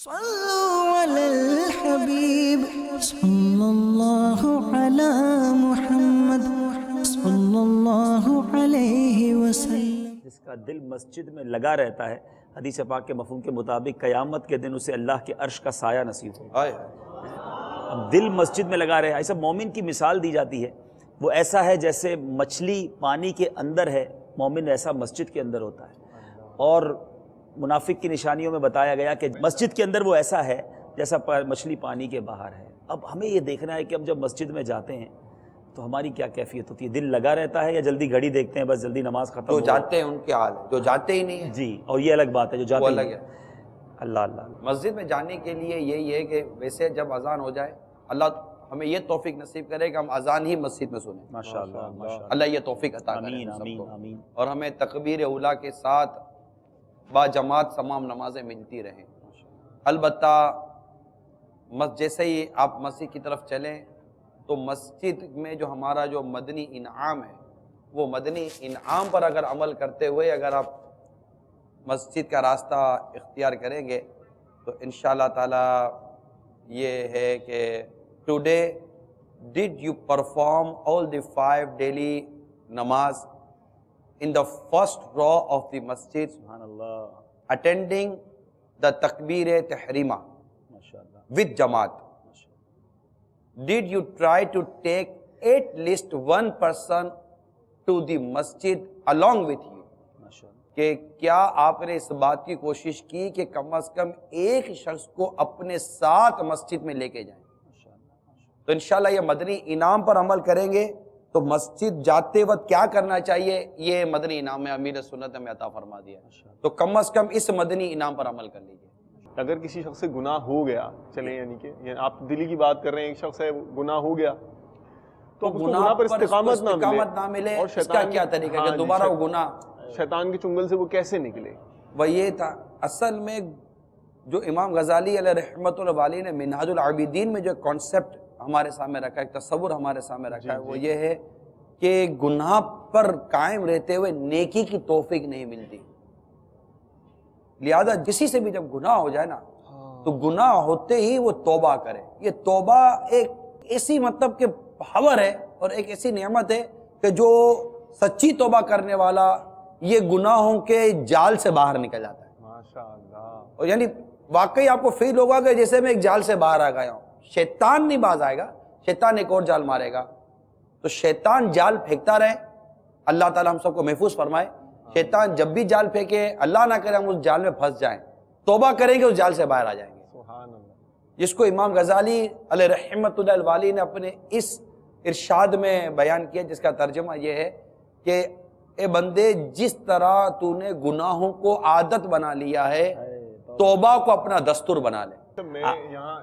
صلوا علی الحبیب صلی اللہ علی محمد صلی اللہ علیہ وسلم۔ جس کا دل مسجد میں لگا رہتا ہے، حدیث پاک کے مفہوم کے مطابق قیامت کے دن اسے اللہ کے عرش کا سایہ نصیب ہوگا۔ اب دل مسجد میں لگا رہے، ایسا مومن کی مثال دی جاتی ہے، وہ ایسا ہے جیسے مچھلی پانی کے اندر ہے، مومن ایسا مسجد کے اندر ہوتا ہے۔ اور منافق کی نشانیوں میں بتایا گیا کہ مسجد کے اندر وہ ایسا ہے جیسا مچھلی پانی کے باہر ہے۔ اب ہمیں یہ دیکھنا ہے کہ ہم جب مسجد میں جاتے ہیں تو ہماری کیا کیفیت ہوتی ہے، دل لگا رہتا ہے یا جلدی گھڑی دیکھتے ہیں بس جلدی نماز ختم ہو؟ جو جاتے ہیں ان کے حال ہے، جو جاتے ہی نہیں ہیں جی، اور یہ الگ بات ہے جو جاتے وہ ہی الگ نہیں۔ ہے۔ اللہ اللہ۔ مسجد میں جانے کے لیے یہی ہے کہ ویسے جب اذان ہو جائے، اللہ ہمیں یہ توفیق نصیب کرے کہ ہم اذان ہی مسجد میں سنیں۔ ماشاءاللہ ماشاءاللہ، اللہ یہ توفیق عطا کرے آمین ہم سب آمین کو، آمین۔ اور ہمیں تکبیر اولیٰ کے ساتھ با جماعت تمام نمازیں ملتی رہیں۔ البتہ جیسے ہی آپ مسجد کی طرف چلیں تو مسجد میں جو ہمارا جو مدنی انعام ہے، وہ مدنی انعام پر اگر عمل کرتے ہوئے اگر آپ مسجد کا راستہ اختیار کریں گے تو انشاءاللہ تعالی یہ ہے کہ today did you perform all the 5 daily نماز in the first row of the masjid, سبحان اللہ، attending the takbir tahrima ماشاءاللہ، with jamaat? Did you try to take at least one person to the masjid along with you? ماشاءاللہ، کہ کیا آپ نے اس بات کی کوشش کی کہ کم از کم ایک شخص کو اپنے ساتھ مسجد میں لے کے جائیں؟ تو انشاءاللہ یہ مدنی انعام پر عمل کریں گے تو مسجد جاتے وقت کیا کرنا چاہیے، یہ مدنی انعام میں امیر سنت ہمیں عطا فرما دیا ہے، تو کم از کم اس مدنی انعام پر عمل کر لیجیے۔ اگر کسی شخص سے گناہ ہو گیا، چلیں یعنی کہ آپ دلی کی بات کر رہے ہیں، ایک شخص ہے گناہ ہو گیا تو اس کو گناہ پر استقامت نہ ملے، اور اس کا کیا طریقہ ہے کہ دوبارہ وہ گناہ، شیطان کے چنگل سے وہ کیسے نکلے؟ وہ یہ تھا اصل میں جو امام غزالی علیہ رحمۃ اللہ علیہ نے منہاج العابدین میں جو کانسیپٹ ہمارے سامنے رکھا ہے، ایک تصور ہمارے سامنے رکھا ہے، وہ یہ ہے کہ گناہ پر قائم رہتے ہوئے نیکی کی توفیق نہیں ملتی، لہذا کسی سے بھی جب گناہ ہو جائے نا تو گناہ ہوتے ہی وہ توبہ کرے۔ یہ توبہ ایک ایسی مطلب کہ پاور ہے اور ایک ایسی نعمت ہے کہ جو سچی توبہ کرنے والا یہ گناہوں کے جال سے باہر نکل جاتا ہے۔ ماشاءاللہ، اور یعنی واقعی آپ کو فیل ہوگا کہ جیسے میں ایک جال سے باہر آ گیا ہوں۔ شیطان نہیں باز آئے گا، شیطان ایک اور جال مارے گا، تو شیطان جال پھینکتا رہے، اللہ تعالی ہم سب کو محفوظ فرمائے۔ شیطان جب بھی جال پھینکے، اللہ نہ کرے ہم اس جال میں پھنس جائیں، توبہ کریں گے اس جال سے باہر آ جائیں گے۔ سبحان اللہ۔ جس کو امام غزالی علیہ رحمۃ اللہ علیہ نے اپنے اس ارشاد میں بیان کیا، جس کا ترجمہ یہ ہے کہ اے بندے، جس طرح تو نے گناہوں کو عادت بنا لیا ہے، توبہ کو اپنا دستور بنا لے۔ میں یہاں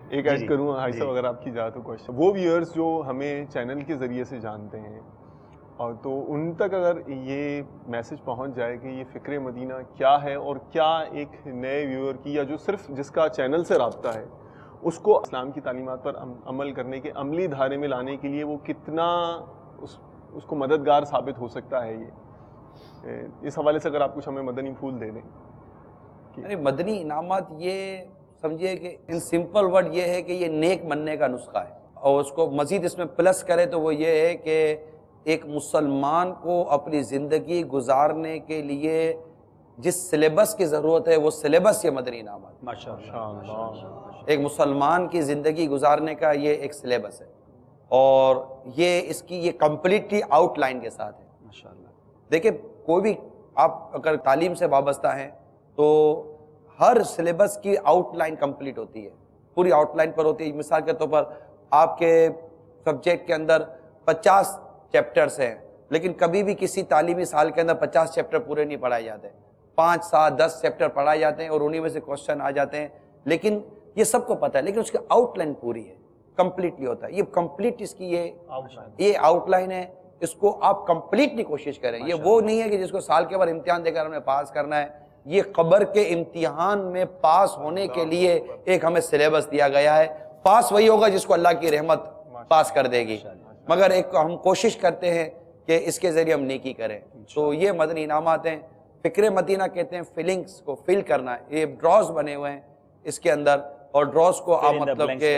ایک ایڈ کروں حاجی صاحب، اگر آپ کی اجازت ہو کوشچن، وہ ویئرز جو ہمیں چینل کے ذریعے سے جانتے ہیں اور تو ان تک اگر یہ میسج پہنچ جائے کہ یہ فکر مدینہ کیا ہے اور کیا ایک نئے ویور کی یا جو صرف جس کا چینل سے رابطہ ہے اس کو اسلام کی تعلیمات پر عمل کرنے کے عملی دھارے میں لانے کے لیے وہ کتنا اس کو مددگار ثابت ہو سکتا ہے، یہ اس حوالے سے اگر آپ کچھ ہمیں مدنی پھول دے دیں۔ یعنی مدنی انعامات یہ سمجھیے کہ ان سمپل ورڈ یہ ہے کہ یہ نیک بننے کا نسخہ ہے، اور اس کو مزید اس میں پلس کرے تو وہ یہ ہے کہ ایک مسلمان کو اپنی زندگی گزارنے کے لیے جس سلیبس کی ضرورت ہے وہ سلیبس یہ مدنی انعامات، ماشاءاللہ، ایک مسلمان کی زندگی گزارنے کا یہ ایک سلیبس ہے، اور یہ اس کی یہ کمپلیٹلی آؤٹ لائن کے ساتھ ہے۔ ماشاءاللہ۔ دیکھیں کوئی بھی آپ اگر تعلیم سے وابستہ ہیں تو ہر سلیبس کی آؤٹ لائن کمپلیٹ ہوتی ہے، پوری آؤٹ لائن پر ہوتی ہے۔ مثال کے طور پر آپ کے سبجیکٹ کے اندر 50 چیپٹرز ہیں، لیکن کبھی بھی کسی تعلیمی سال کے اندر 50 چیپٹر پورے نہیں پڑھائے جاتے، 5 7 10 چیپٹر پڑھائے جاتے ہیں اور انہی میں سے کوسچن آ جاتے ہیں، لیکن یہ سب کو پتہ ہے، لیکن اس کی آؤٹ لائن پوری ہے، کمپلیٹلی ہوتا ہے۔ یہ کمپلیٹ اس کی یہ آؤٹ لائن ہے، اس کو آپ کمپلیٹلی کوشش کریں۔ یہ وہ نہیں ہے کہ جس کو سال کے بعد امتحان دے کر ہمیں پاس کرنا ہے، یہ قبر کے امتحان میں پاس ہونے کے لیے ایک ہمیں سلیبس دیا گیا ہے۔ پاس وہی ہوگا جس کو اللہ کی رحمت پاس کر دے گی، مگر ایک ہم کوشش کرتے ہیں کہ اس کے ذریعے ہم نیکی کریں۔ تو یہ مدنی انعامات ہیں، فکر مدینہ کہتے ہیں فیلنگز کو فیل کرنا، یہ ڈراز بنے ہوئے ہیں، اس کے اندر، اور ڈراز کو آپ مطلب کہ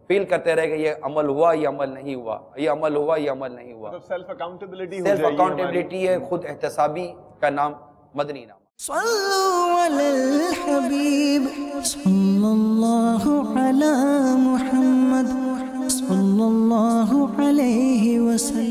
فیل کرتے رہے کہ یہ عمل ہوا، یہ عمل نہیں ہوا، یہ عمل ہوا، یہ عمل نہیں ہوا. سیلف اکاؤنٹیبلٹی سیلف اکاؤنٹیبلٹی ہے، خود احتسابی کا نام مدنی نام. صلوا علی الحبیب صلی اللہ علی محمد صلی اللہ علیہ وسلم.